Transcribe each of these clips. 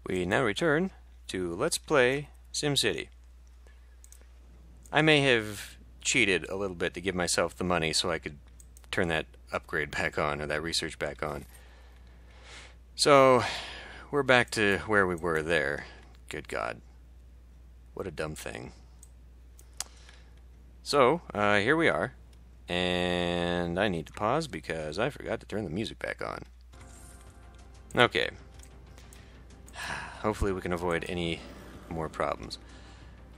We now return to Let's Play SimCity. I may have cheated a little bit to give myself the money so I could turn that upgrade back on, or that research back on. So, we're back to where we were there. Good God. What a dumb thing. So, here we are. And I need to pause because I forgot to turn the music back on. Okay. Hopefully we can avoid any more problems.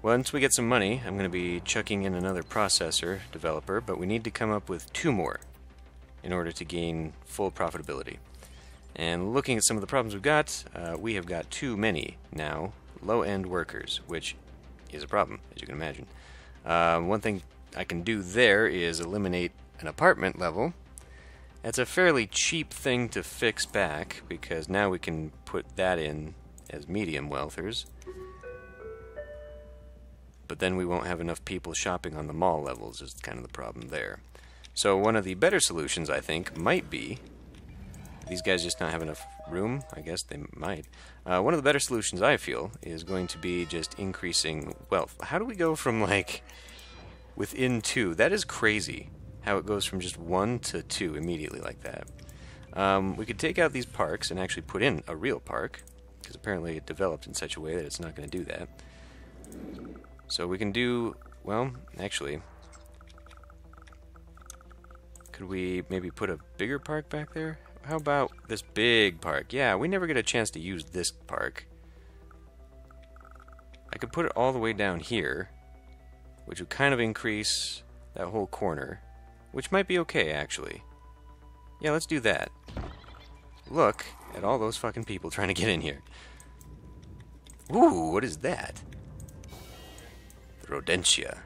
Once we get some money, I'm going to be chucking in another processor developer, but we need to come up with 2 more in order to gain full profitability. And looking at some of the problems we've got, we have got too many now low-end workers, which is a problem, as you can imagine. One thing I can do there is eliminate an apartment level. That's a fairly cheap thing to fix back, because now we can put that in as medium wealthers. But then we won't have enough people shopping on the mall levels, is kind of the problem there. So one of the better solutions, I think, might be... These guys just not have enough room? I guess they might. One of the better solutions, I feel, is going to be just increasing wealth. How do we go from, like, within 2? That is crazy, how it goes from just 1 to 2 immediately like that. We could take out these parks and actually put in a real park, because apparently it developed in such a way that it's not going to do that. So we can do, well, actually, could we maybe put a bigger park back there? How about this big park? Yeah, we never get a chance to use this park. I could put it all the way down here, which would kind of increase that whole corner, which might be okay, actually. Yeah, let's do that. Look at all those fucking people trying to get in here. Ooh, what is that? The Rodentia.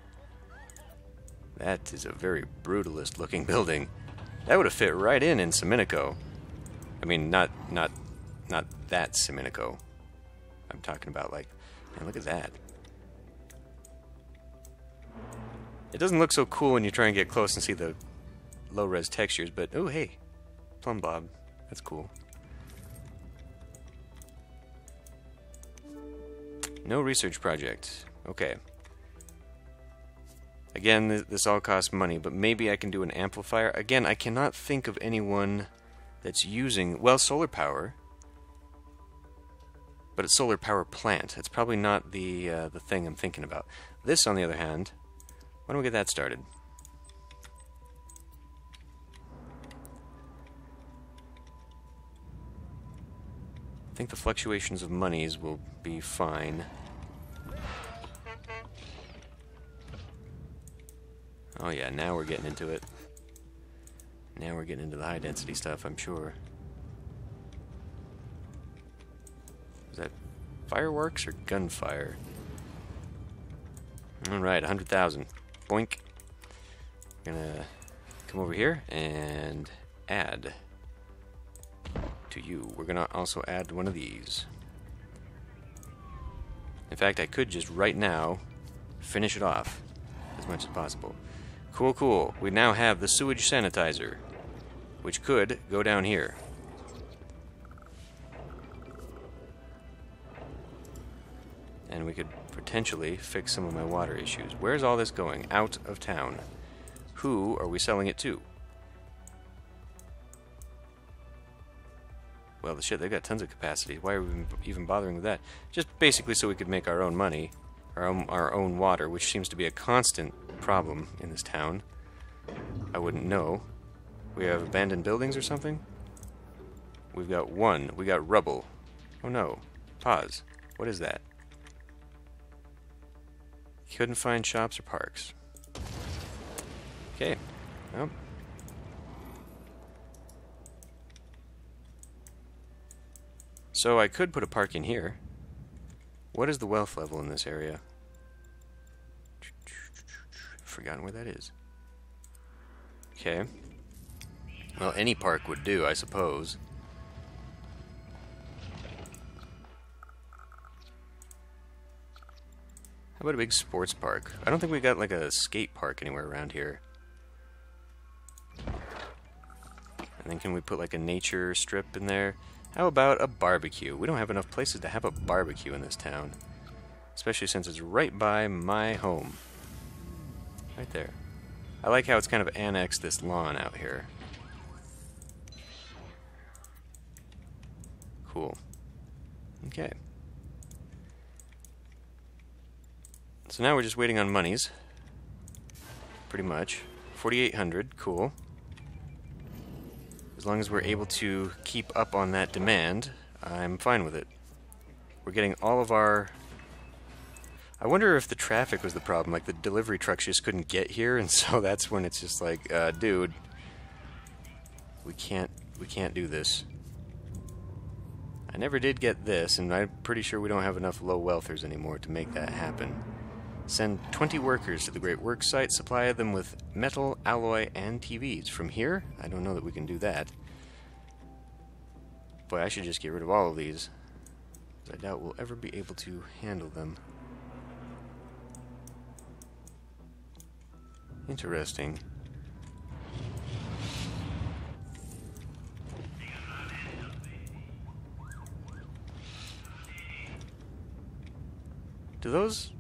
That is a very brutalist looking building. That would have fit right in Siminico. I mean, not that Siminico. I'm talking about, like, man, look at that. It doesn't look so cool when you try and get close and see the low-res textures, but, oh, hey, plumb bob. That's cool. No research project. Okay. Again, this all costs money, but maybe I can do an amplifier. Again, I cannot think of anyone that's using, well, solar power. But it's solar power plant. It's probably not the thing I'm thinking about. This, on the other hand, why don't we get that started? I think the fluctuations of monies will be fine. Oh yeah, now we're getting into it. Now we're getting into the high-density stuff, I'm sure. Is that fireworks or gunfire? Alright, 100,000. Boink. We're gonna come over here and add to you. We're gonna also add one of these. In fact, I could just right now finish it off as much as possible. Cool, cool. We now have the sewage sanitizer, which could go down here. And we could potentially fix some of my water issues. Where's all this going? Out of town. Who are we selling it to? Well, the shit, they've got tons of capacity. Why are we even bothering with that? Just basically so we could make our own money, our own water, which seems to be a constant problem in this town. I wouldn't know. We have abandoned buildings or something? We've got 1. We got rubble. Oh no. Pause. What is that? Couldn't find shops or parks. Okay. Well. So I could put a park in here. What is the wealth level in this area? Forgotten where that is. Okay. Well, any park would do, I suppose. How about a big sports park? I don't think we got like a skate park anywhere around here. And then can we put like a nature strip in there? How about a barbecue? We don't have enough places to have a barbecue in this town. Especially since it's right by my home. Right there. I like how it's kind of annexed this lawn out here. Cool. Okay. So now we're just waiting on monies. Pretty much. 4,800, cool. As long as we're able to keep up on that demand, I'm fine with it. We're getting all of our... I wonder if the traffic was the problem, like the delivery trucks just couldn't get here, and so that's when it's just like, dude, we can't do this. I never did get this, and I'm pretty sure we don't have enough low wealthers anymore to make that happen. Send 20 workers to the Great Works site, supply them with metal, alloy, and TVs. From here, I don't know that we can do that. Boy, I should just get rid of all of these, because I doubt we'll ever be able to handle them. Interesting. Do those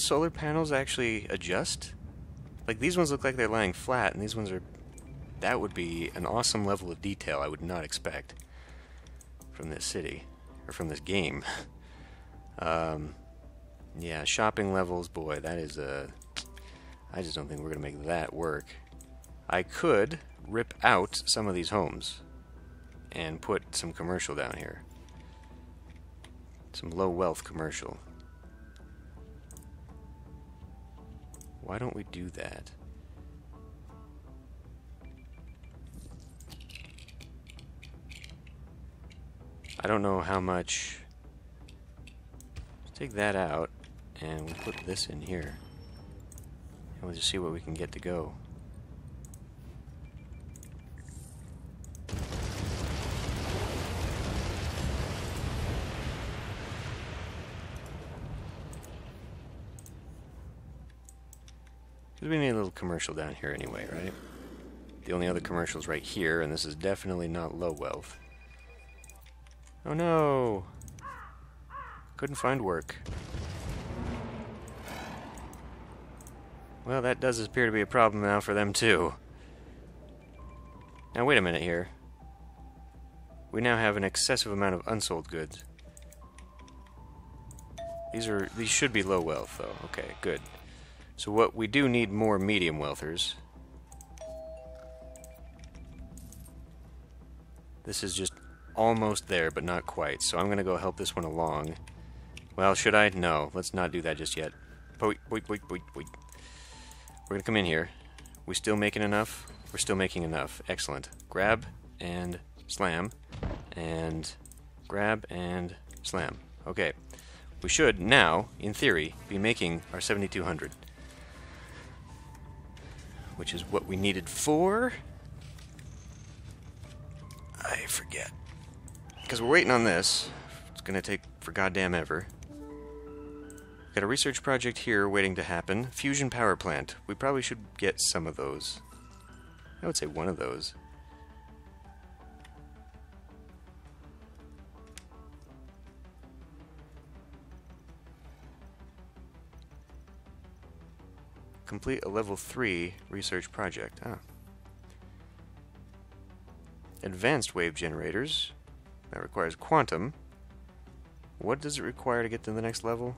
solar panels actually adjust? Like, these ones look like they're lying flat, and these ones are... That would be an awesome level of detail I would not expect from this city, or from this game. Yeah, shopping levels, boy, that is a... I just don't think we're going to make that work. I could rip out some of these homes and put some commercial down here. Some low wealth commercial. Why don't we do that? I don't know how much... Let's take that out, and we'll put this in here. And we'll just see what we can get to go. Because we need a little commercial down here anyway, right? The only other commercial's right here, and this is definitely not low wealth. Oh no! Couldn't find work. Well, that does appear to be a problem now for them too. Now wait a minute here. We now have an excessive amount of unsold goods. These should be low wealth though. Okay, good. So what we do need more medium wealthers. This is just almost there, but not quite. So I'm going to go help this one along. Well, should I? No, let's not do that just yet. Wait. We're going to come in here. We still making enough? We're still making enough. Excellent. Grab and slam. And grab and slam. Okay. We should now, in theory, be making our 7,200. Which is what we needed for... I forget. Because we're waiting on this. It's going to take for goddamn ever. Got a research project here waiting to happen. Fusion power plant. We probably should get some of those. I would say one of those. Complete a level 3 research project. Ah. Advanced wave generators. That requires quantum. What does it require to get to the next level?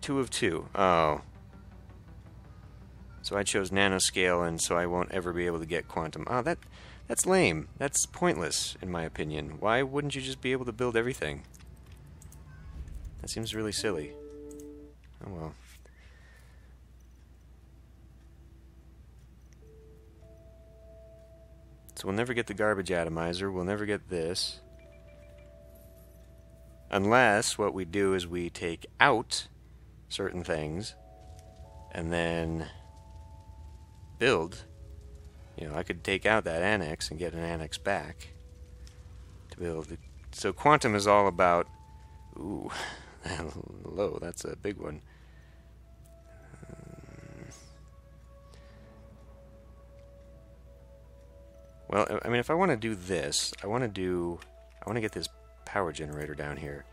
Two of two. Oh. So I chose nanoscale, and so I won't ever be able to get quantum. Oh, that's lame. That's pointless, in my opinion. Why wouldn't you just be able to build everything? That seems really silly. Oh well. So we'll never get the garbage atomizer. We'll never get this. Unless what we do is we take out certain things and then build. You know, I could take out that annex and get an annex back to build. So quantum is all about... Ooh, low, that's a big one. Well, I mean, if I want to do this, I want to get this power generator down here.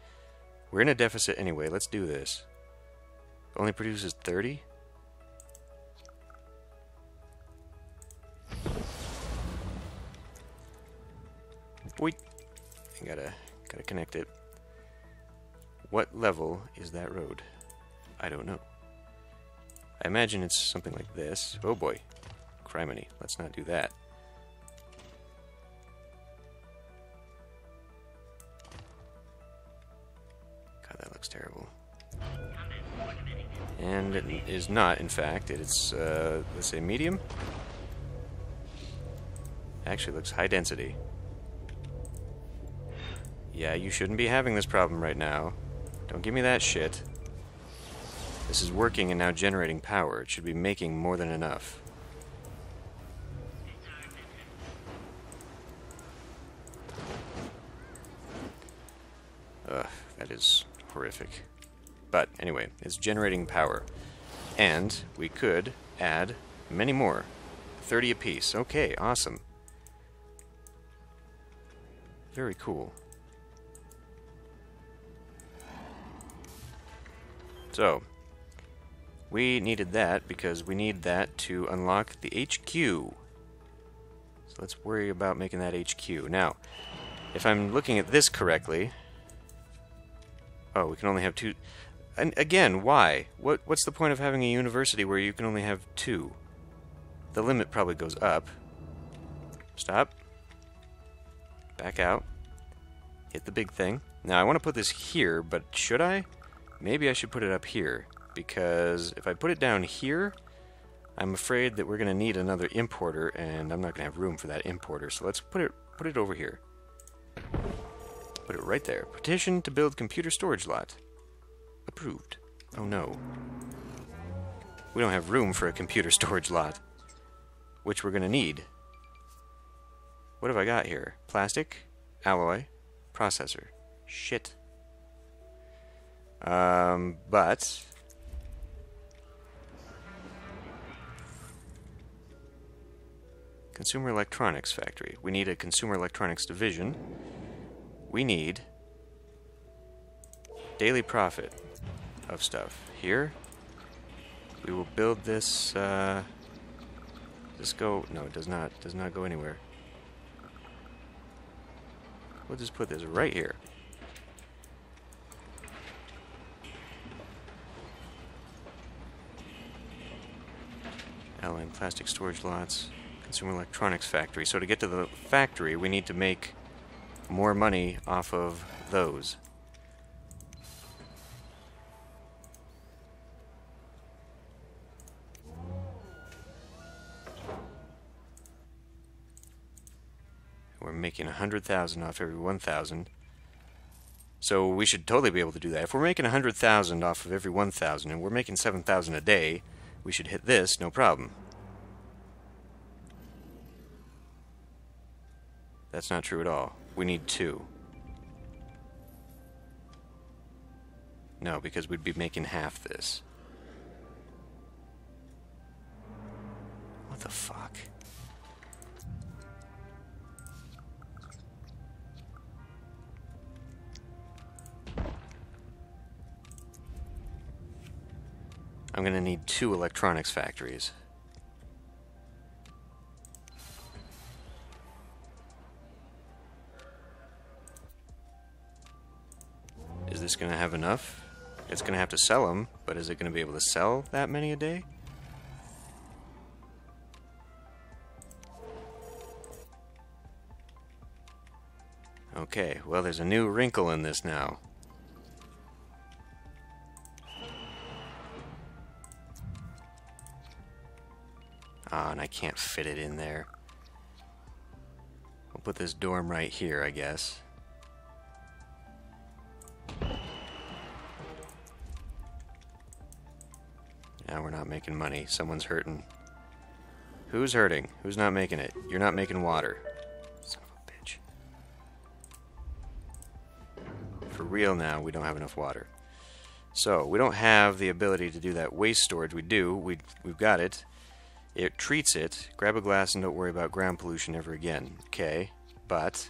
We're in a deficit anyway. Let's do this. Only produces 30? Wait. I gotta connect it. What level is that road? I don't know. I imagine it's something like this. Oh boy. Criminy. Let's not do that. God, that looks terrible. And it is not, in fact. It's, let's say medium. Actually looks high density. Yeah, you shouldn't be having this problem right now. Don't give me that shit. This is working and now generating power. It should be making more than enough. Ugh, that is horrific. But anyway, it's generating power. And we could add many more. 30 apiece. Okay, awesome. Very cool. So, we needed that because we need that to unlock the HQ. So let's worry about making that HQ. Now, if I'm looking at this correctly... Oh, we can only have 2... And again, why? What's the point of having a university where you can only have 2? The limit probably goes up. Stop. Back out. Hit the big thing. Now, I want to put this here, but should I? Maybe I should put it up here, because if I put it down here, I'm afraid that we're going to need another importer, and I'm not going to have room for that importer. So let's put it over here. Put it right there. Petition to build computer storage lot. Approved. Oh no. We don't have room for a computer storage lot, which we're going to need. What have I got here? Plastic, alloy, processor. Shit. But consumer electronics factory. We need a consumer electronics division. We need daily profit of stuff. Here, we will build this. Does this go? No, it does not. Does not go anywhere. We'll just put this right here. Alloy and plastic storage lots. Consumer electronics factory. So to get to the factory, we need to make more money off of those. We're making 100,000 off every 1,000. So we should totally be able to do that. If we're making 100,000 off of every 1,000 and we're making 7,000 a day, we should hit this, no problem. That's not true at all. We need 2. No, because we'd be making half this. What the fuck? I'm gonna need 2 electronics factories. Is this gonna have enough? It's gonna have to sell them, but is it gonna be able to sell that many a day? Okay, well there's a new wrinkle in this now. Ah, and I can't fit it in there. We'll put this dorm right here, I guess. Now we're not making money. Someone's hurting. Who's hurting? Who's not making it? You're not making water. Son of a bitch. For real now, we don't have enough water. So, we don't have the ability to do that waste storage. We do. We've got it. It treats it. Grab a glass and don't worry about ground pollution ever again. Okay, but...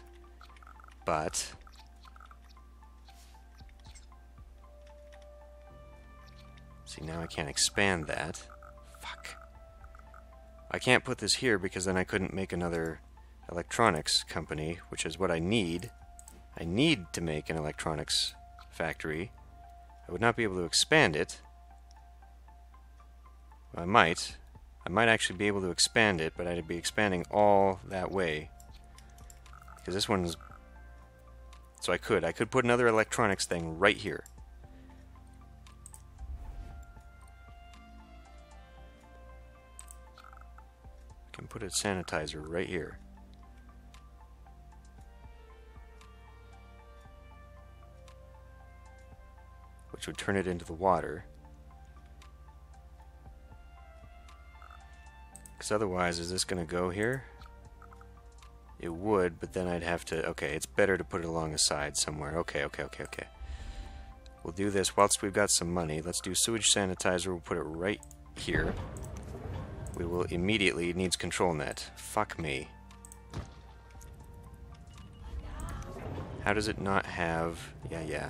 See, now I can't expand that. Fuck. I can't put this here because then I couldn't make another electronics company, which is what I need. I need to make an electronics factory. I would not be able to expand it. Well, I might. I might actually be able to expand it, but I'd be expanding all that way. Because this one's... So I could put another electronics thing right here. I can put a sanitizer right here. Which would turn it into the water. Because otherwise, is this going to go here? It would, but then I'd have to... Okay, it's better to put it along the side somewhere. Okay. We'll do this whilst we've got some money. Let's do sewage sanitizer. We'll put it right here. We will immediately... It needs control net. Fuck me. How does it not have... Yeah.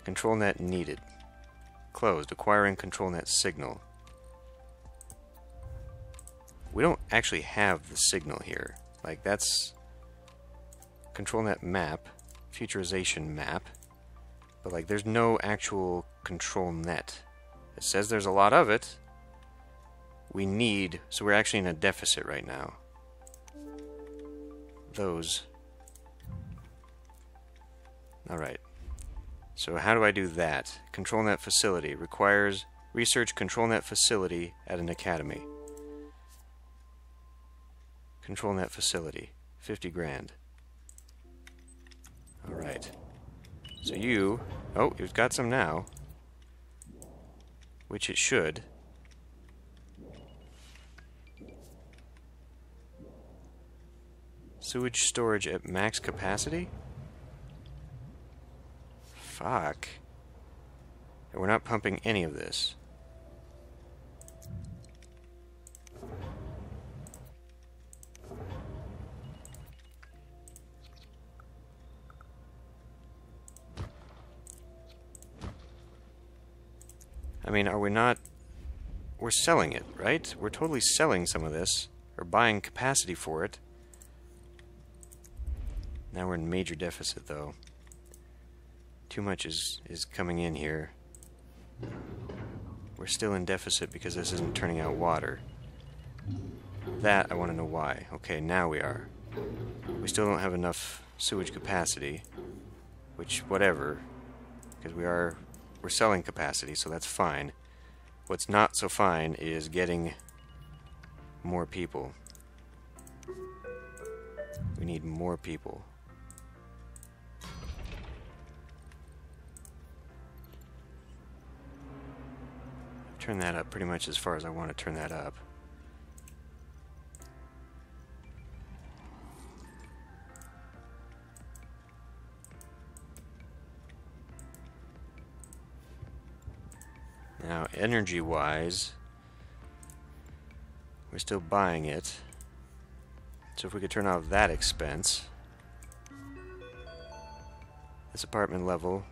Control net needed. Closed. Acquiring control net signal. We don't actually have the signal here. Like, that's control net map, futurization map, but like there's no actual control net. It says there's a lot of it. We need, so we're actually in a deficit right now. Those. Alright. So how do I do that? Control net facility requires research control net facility at an academy. Control net facility, 50 grand. Alright. So you... Oh, you've got some now. Which it should. Sewage storage at max capacity? Fuck. And we're not pumping any of this. I mean, are we not... We're selling it, right? We're totally selling some of this. Or buying capacity for it. Now we're in major deficit, though. Too much is coming in here. We're still in deficit because this isn't turning out water. That, I want to know why. Okay, now we are. We still don't have enough sewage capacity. Which, whatever. Because we're selling capacity, so that's fine. What's not so fine is getting more people. We need more people. Turn that up pretty much as far as I want to turn that up. Now, energy-wise, we're still buying it. So if we could turn off that expense. This apartment level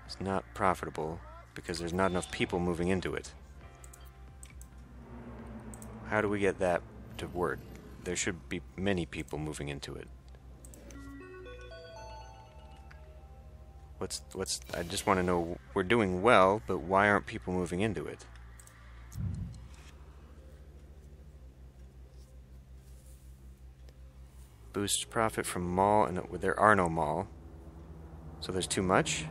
is not profitable because there's not enough people moving into it. How do we get that to work? There should be many people moving into it. I just want to know, we're doing well, but why aren't people moving into it? Boosts profit from mall, and there are no mall. So there's too much?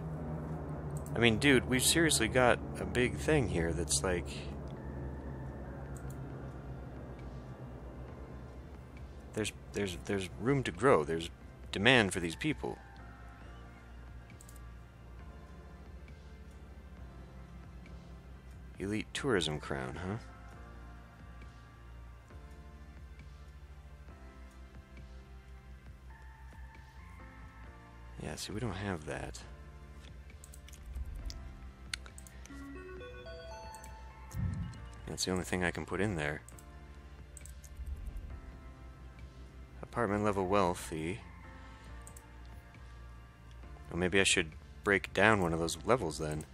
I mean, dude, we've seriously got a big thing here that's like... There's room to grow. There's demand for these people. Elite tourism crown, huh? Yeah, see, we don't have that. That's the only thing I can put in there. Apartment level wealthy. Well, maybe I should break down one of those levels then.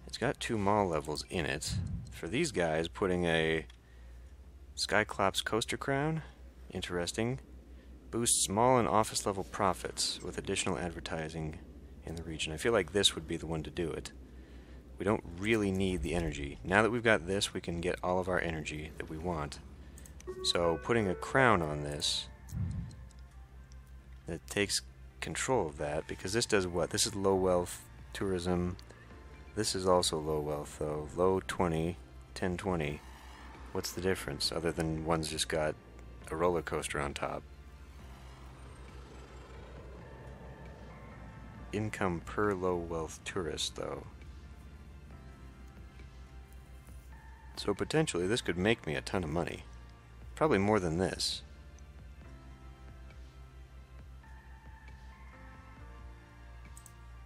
It's got 2 mall levels in it. For these guys, putting a Skyclops coaster crown, interesting. Boosts mall and office level profits with additional advertising in the region. I feel like this would be the one to do it. We don't really need the energy. Now that we've got this, we can get all of our energy that we want. So putting a crown on this, that takes control of that, because this does what? This is low wealth tourism. This is also low wealth though. Low 20, 10, 20. What's the difference other than one's just got a roller coaster on top? Income per low wealth tourist though. So potentially this could make me a ton of money. Probably more than this.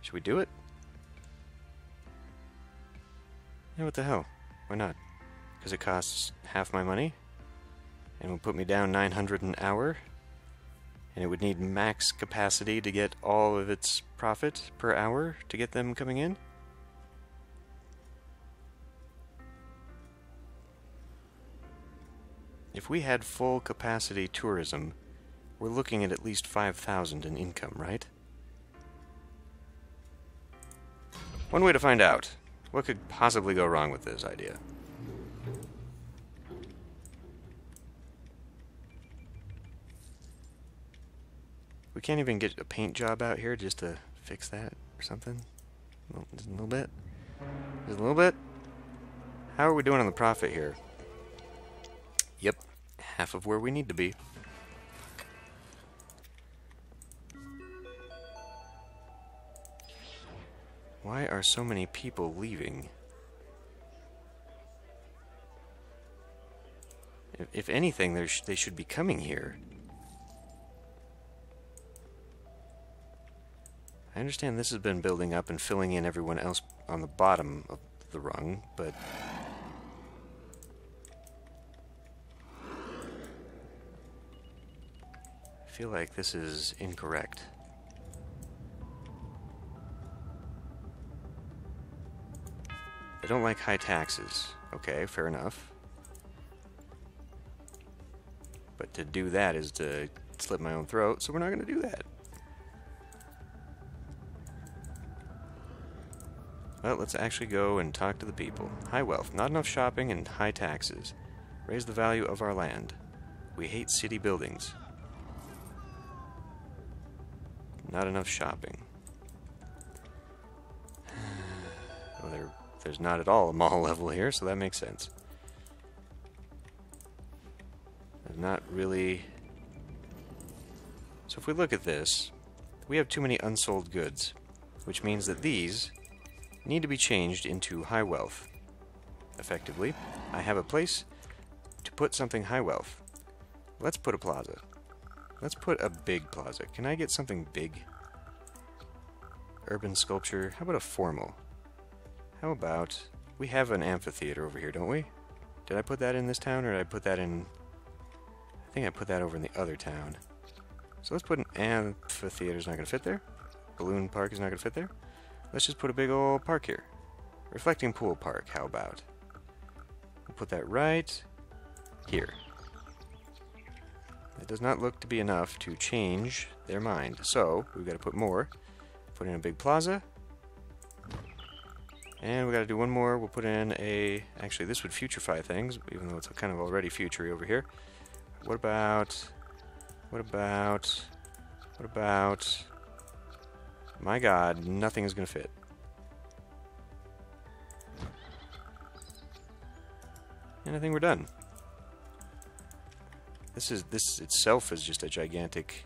Should we do it? Yeah, what the hell? Why not? Because it costs half my money? And will put me down 900 an hour? And it would need max capacity to get all of its profit per hour to get them coming in? If we had full capacity tourism, we're looking at least 5,000 in income, right? One way to find out. What could possibly go wrong with this idea? We can't even get a paint job out here just to fix that or something? Just a little bit? Just a little bit? How are we doing on the profit here? Yep, half of where we need to be. Why are so many people leaving? If anything, they should be coming here. I understand this has been building up and filling in everyone else on the bottom of the rung, but I feel like this is incorrect. I don't like high taxes. Okay, fair enough. But to do that is to slit my own throat, so we're not going to do that. Well, let's actually go and talk to the people. High wealth, not enough shopping, and high taxes. Raise the value of our land. We hate city buildings. Not enough shopping. Well, there's not at all a mall level here, so that makes sense. There's not really... So if we look at this, we have too many unsold goods, which means that these need to be changed into high wealth. Effectively, I have a place to put something high wealth. Let's put a plaza. Let's put a big plaza. Can I get something big? Urban sculpture. How about a formal? How about... We have an amphitheater over here, don't we? Did I put that in this town, or did I put that in... I think I put that over in the other town. So let's put an amphitheater's not going to fit there. Balloon park is not going to fit there. Let's just put a big old park here. Reflecting pool park, how about? We'll put that right here. It does not look to be enough to change their mind. So, we've got to put more. Put in a big plaza. And we've got to do one more. We'll put in a... Actually, this would futurify things, even though it's kind of already futury over here. What about... My god, nothing is going to fit. And I think we're done. This itself is just a gigantic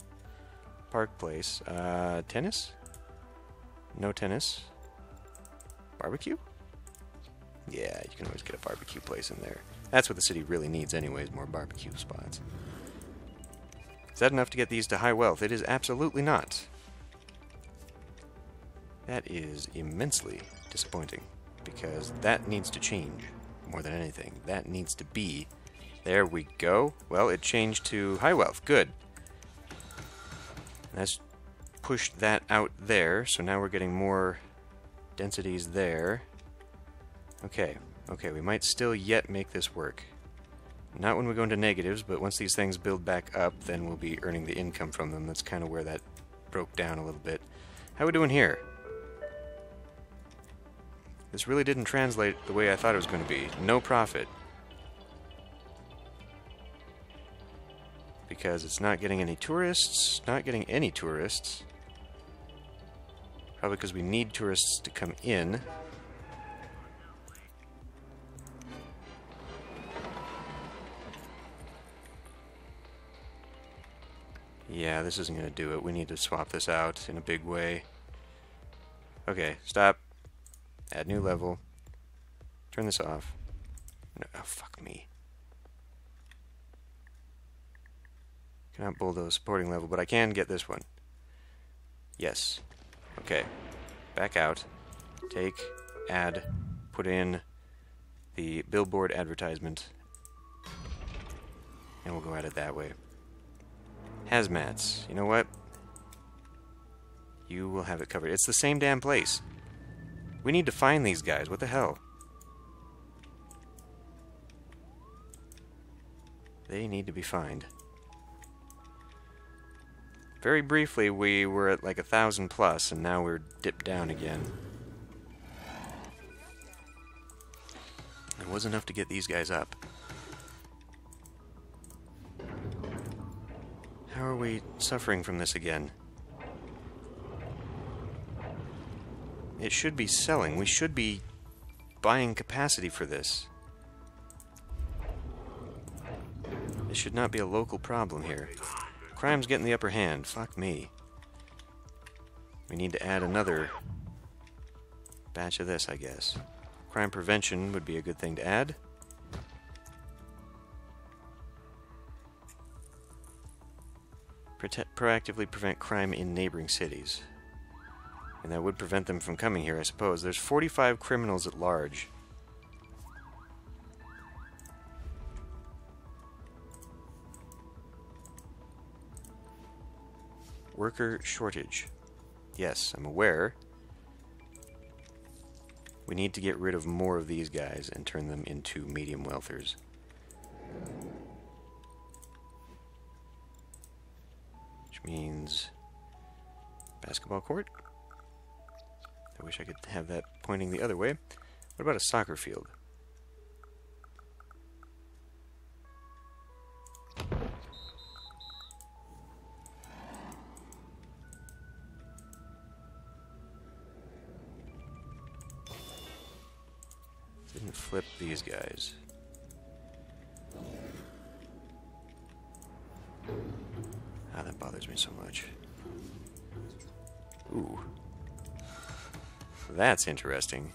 park place. Tennis? No tennis. Barbecue? Yeah, you can always get a barbecue place in there. That's what the city really needs anyways, more barbecue spots. Is that enough to get these to high wealth? It is absolutely not. That is immensely disappointing, because that needs to change more than anything. That needs to be... There we go. Well, it changed to high wealth. Good. Let's push that out there, so now we're getting more densities there. Okay, okay, we might still yet make this work. Not when we go into negatives, but once these things build back up, then we'll be earning the income from them. That's kind of where that broke down a little bit. How are we doing here? This really didn't translate the way I thought it was going to be. No profit. Because it's not getting any tourists. Not getting any tourists. Probably because we need tourists to come in. Yeah, this isn't going to do it. We need to swap this out in a big way. Okay, stop. Add new level. Turn this off. No, oh, fuck me. Cannot bulldoze supporting level, but I can get this one. Yes. Okay. Back out. Take, add, put in the billboard advertisement. And we'll go at it that way. Hazmats. You know what? You will have it covered. It's the same damn place. We need to find these guys. What the hell? They need to be found. Very briefly, we were at like 1,000 plus, and now we're dipped down again. It was enough to get these guys up. How are we suffering from this again? It should be selling. We should be buying capacity for this. This should not be a local problem here. Crime's getting the upper hand. Fuck me. We need to add another batch of this, I guess. Crime prevention would be a good thing to add. Proactively prevent crime in neighboring cities. And that would prevent them from coming here, I suppose. There's 45 criminals at large. Worker shortage. Yes, I'm aware. We need to get rid of more of these guys and turn them into medium wealthers. Which means basketball court. I wish I could have that pointing the other way. What about a soccer field? Didn't flip these guys. Ah, that bothers me so much. Ooh. That's interesting.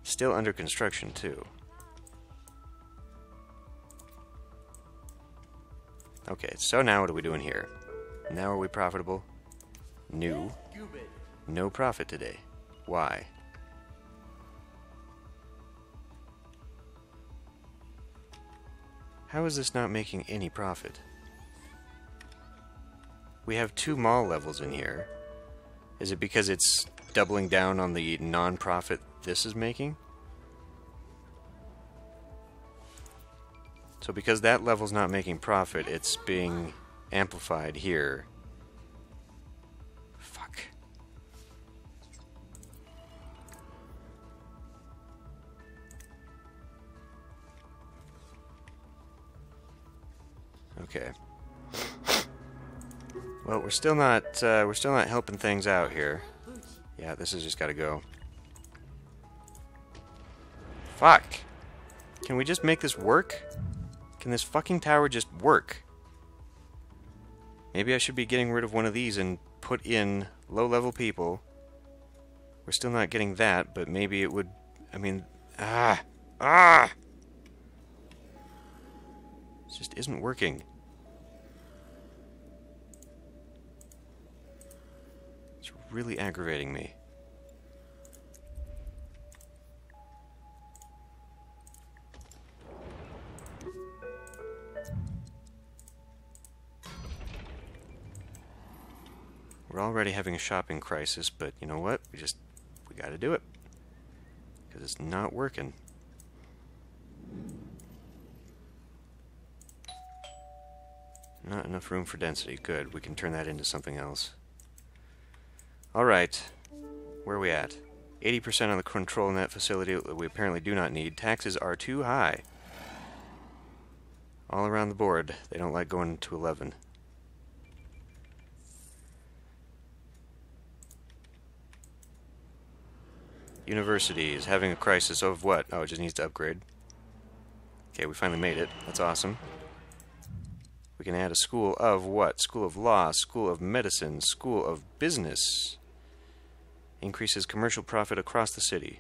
Still under construction, too. Okay, so now what are we doing here? Now are we profitable? New. No profit today. Why? How is this not making any profit? We have 2 mall levels in here. Is it because it's doubling down on the non-profit this is making? So because that level's not making profit, it's being amplified here. Fuck. Okay. Well, we're still not helping things out here. Yeah, this has just got to go. Fuck. Can we just make this work? Can this fucking tower just work? Maybe I should be getting rid of one of these and put in low-level people. We're still not getting that, but maybe it would... I mean... It just isn't working. It's really aggravating me. We're already having a shopping crisis, but you know what? We gotta do it. Because it's not working. Not enough room for density. Good. We can turn that into something else. Alright. Where are we at? 80% on the control net facility that we apparently do not need. Taxes are too high. All around the board. They don't like going to 11. University is having a crisis of what? Oh, it just needs to upgrade. Okay, we finally made it. That's awesome. We can add a school of what? School of law, school of medicine, school of business. Increases commercial profit across the city.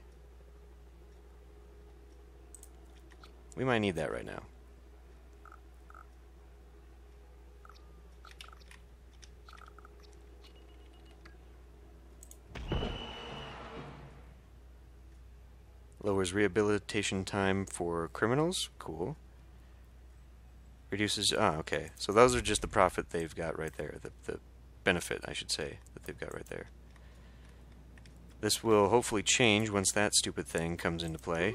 We might need that right now. Lowers rehabilitation time for criminals. Cool. Reduces... Ah, okay. So those are just the profit they've got right there. The benefit, I should say, that they've got right there. This will hopefully change once that stupid thing comes into play.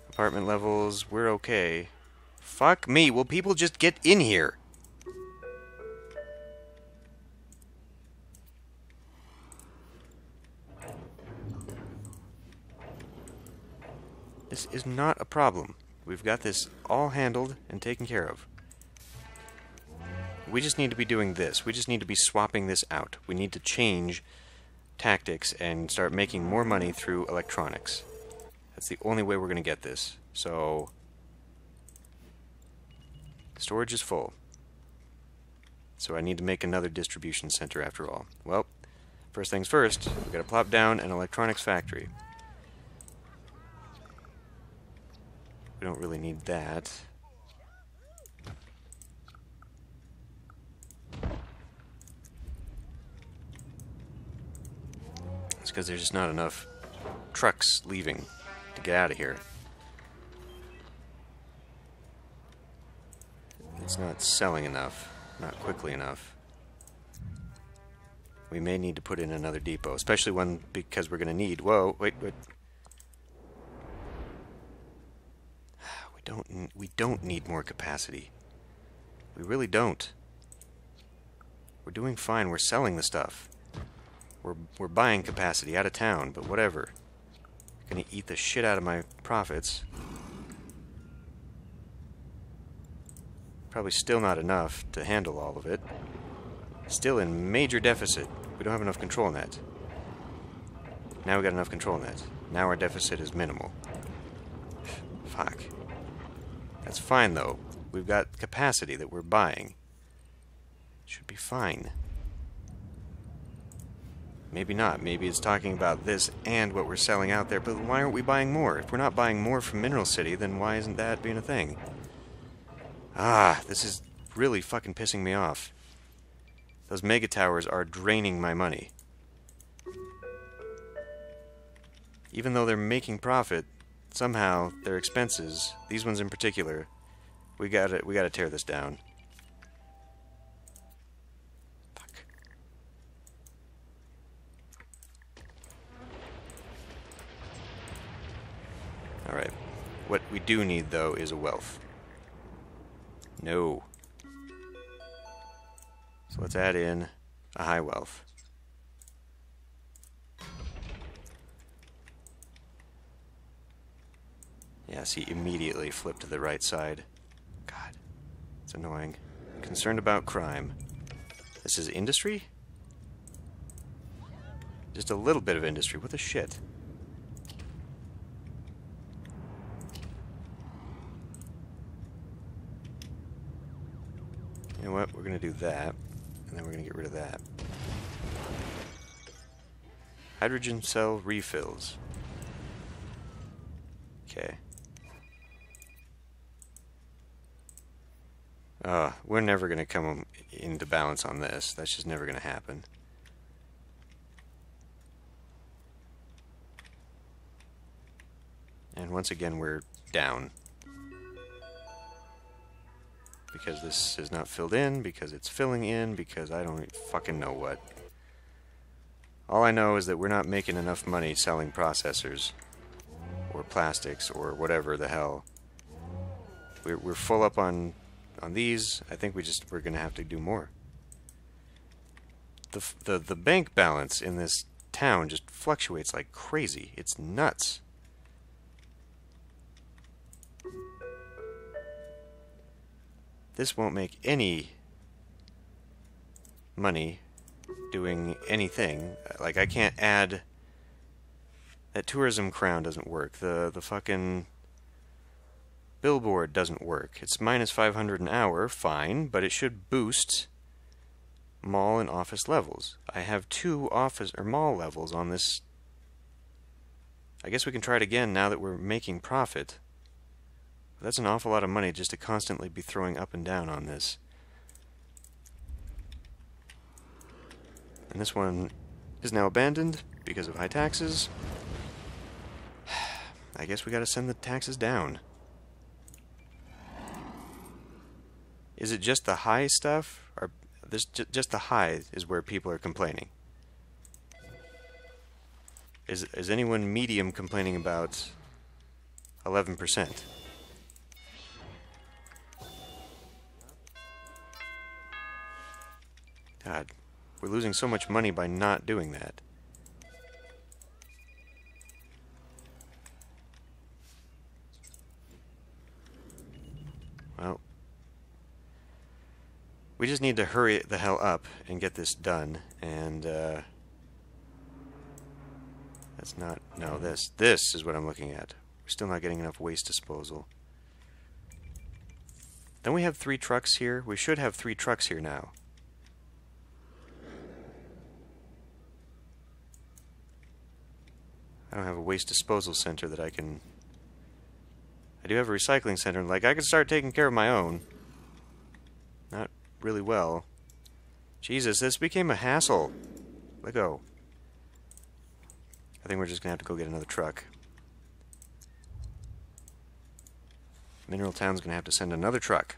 Apartment levels, we're okay. Fuck me, will people just get in here? This is not a problem. We've got this all handled and taken care of. We just need to be doing this. We just need to be swapping this out. We need to change tactics and start making more money through electronics. That's the only way we're going to get this. So, storage is full. So I need to make another distribution center after all. Well, first things first, we've got to plop down an electronics factory. We don't really need that. It's because there's just not enough trucks leaving to get out of here. It's not selling enough, not quickly enough. We may need to put in another depot, especially one because we're going to need... Whoa, wait. We don't need more capacity. We really don't. We're doing fine. We're selling the stuff. We're buying capacity out of town, but whatever. Gonna eat the shit out of my profits. Probably still not enough to handle all of it. Still in major deficit. We don't have enough control in that. Now we got enough control in that. Now our deficit is minimal. Fuck. That's fine, though. We've got capacity that we're buying. Should be fine. Maybe not. Maybe it's talking about this and what we're selling out there, but why aren't we buying more? If we're not buying more from Mineral City, then why isn't that being a thing? Ah, this is really fucking pissing me off. Those mega towers are draining my money. Even though they're making profit, somehow their expenses, these ones in particular, we gotta tear this down. Fuck. Alright. What we do need, though, is a wealth. No. So let's add in a high wealth. Yeah, see, immediately flipped to the right side. God, it's annoying. I'm concerned about crime. This is industry? Just a little bit of industry. What the shit? You know what? We're going to do that, and then we're going to get rid of that. Hydrogen cell refills. Okay. We're never going to come into balance on this. That's just never going to happen. And once again, we're down. Because this is not filled in, because it's filling in, because I don't fucking know what. All I know is that we're not making enough money selling processors, or plastics, or whatever the hell. We're full up on these. I think we're gonna have to do more. The bank balance in this town just fluctuates like crazy. It's nuts. This won't make any money doing anything. Like, I can't add... That tourism crown doesn't work. The fucking billboard doesn't work. It's minus 500 an hour, fine, but it should boost mall and office levels. I have 2 office or mall levels on this. I guess we can try it again now that we're making profit. That's an awful lot of money just to constantly be throwing up and down on this. And this one is now abandoned because of high taxes. I guess we gotta send the taxes down. Is it just the high stuff? Or this just the high is where people are complaining? Is anyone medium complaining about 11%? God, we're losing so much money by not doing that. Well, we just need to hurry the hell up and get this done. And that's not, no, this is what I'm looking at. We're still not getting enough waste disposal. Then we have 3 trucks here. We should have 3 trucks here now. I don't have a waste disposal center that I can... I do have a recycling center. Like, I could start taking care of my own. Not really well. Jesus, this became a hassle. Let go. I think we're just gonna have to go get another truck. Mineral Town's gonna have to send another truck.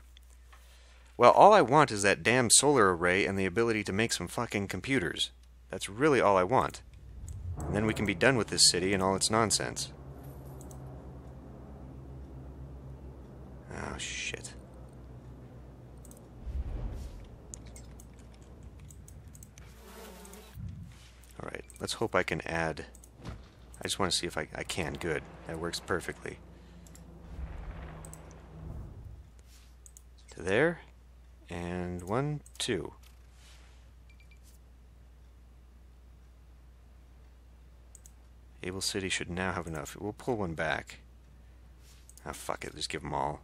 Well, all I want is that damn solar array and the ability to make some fucking computers. That's really all I want. And then we can be done with this city and all its nonsense. Oh, shit. Alright, let's hope I can add... I just want to see if I can. Good. That works perfectly. To there. And 1, 2. Able City should now have enough. We'll pull one back. Ah, fuck it. Just give them all.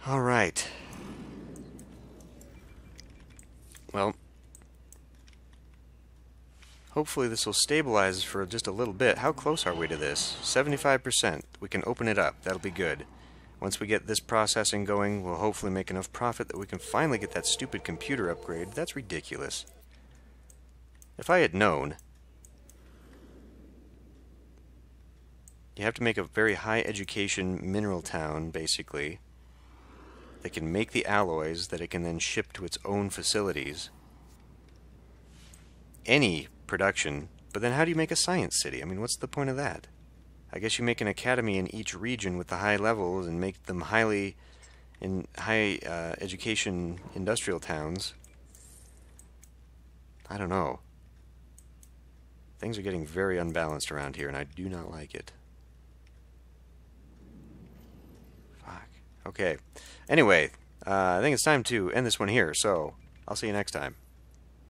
All right. Well, hopefully this will stabilize for just a little bit. How close are we to this? 75%. We can open it up. That'll be good. Once we get this processing going, we'll hopefully make enough profit that we can finally get that stupid computer upgrade. That's ridiculous. If I had known... You have to make a very high education mineral town, basically, that can make the alloys that it can then ship to its own facilities. Any production, but then how do you make a science city? I mean, what's the point of that? I guess you make an academy in each region with the high levels and make them high education industrial towns. I don't know. Things are getting very unbalanced around here, and I do not like it. Fuck. Okay. Anyway, I think it's time to end this one here, so I'll see you next time.